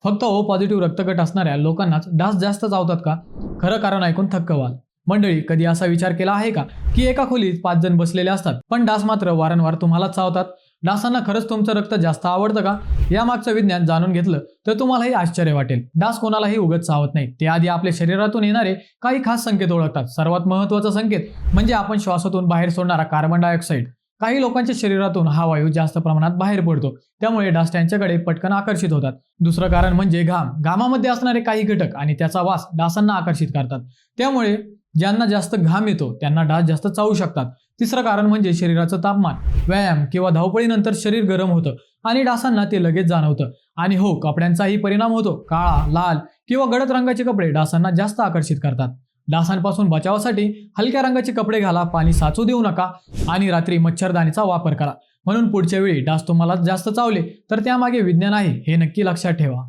फक्त O positive रक्तगट असणाऱ्या लोकांनाच डास जास्त चावतात का? खरं कारण ऐकून थक्क व्हाल. मंडळी, कधी असा विचार केला आहे का की एका खोलीत 5 जण बसलेले असतात पण डास मात्र वारंवार तुम्हालाच चावतात? डासांना खरंच तुमचं रक्त जास्त आवडतं का? यामागचं विज्ञान जाणून घेतलं तर तुम्हालाही आश्चर्य वाटेल. डास कोणालाही उगाच चावत नाही. ते आधी आपल्या शरीरातून येणारे काही खास संकेत ओळखतात. सर्वात महत्त्वाचा संकेत म्हणजे आपण श्वासातून बाहेर सोडणारा कार्बन डायऑक्साईड. काही लोकांच्या शरीरातून हा वायू जास्त प्रमाणात बाहेर पडतो, त्यामुळे डास त्यांच्याकडे पटकन आकर्षित होतात. दुसरं कारण म्हणजे घाम. घामामध्ये असणारे काही घटक आणि त्याचा वास डासांना आकर्षित करतात. त्यामुळे ज्यांना जास्त घाम येतो त्यांना डास जास्त चावू शकतात. तिसरं कारण म्हणजे शरीराचं तापमान. व्यायाम किंवा धावपळीनंतर शरीर गरम होतं आणि डासांना ते लगेच जाणवतं. आणि हो, कपड्यांचाही परिणाम होतो. काळा, लाल किंवा गडद रंगाचे कपडे डासांना जास्त आकर्षित करतात. डासांपासून बचावासाठी हलक्या रंगाचे कपडे घाला, पाणी साचू देऊ नका आणि रात्री मच्छरदाणीचा वापर करा. म्हणून पुढच्या वेळी डास तुम्हाला जास्त चावले तर त्यामागे विज्ञान आहे हे नक्की लक्षात ठेवा.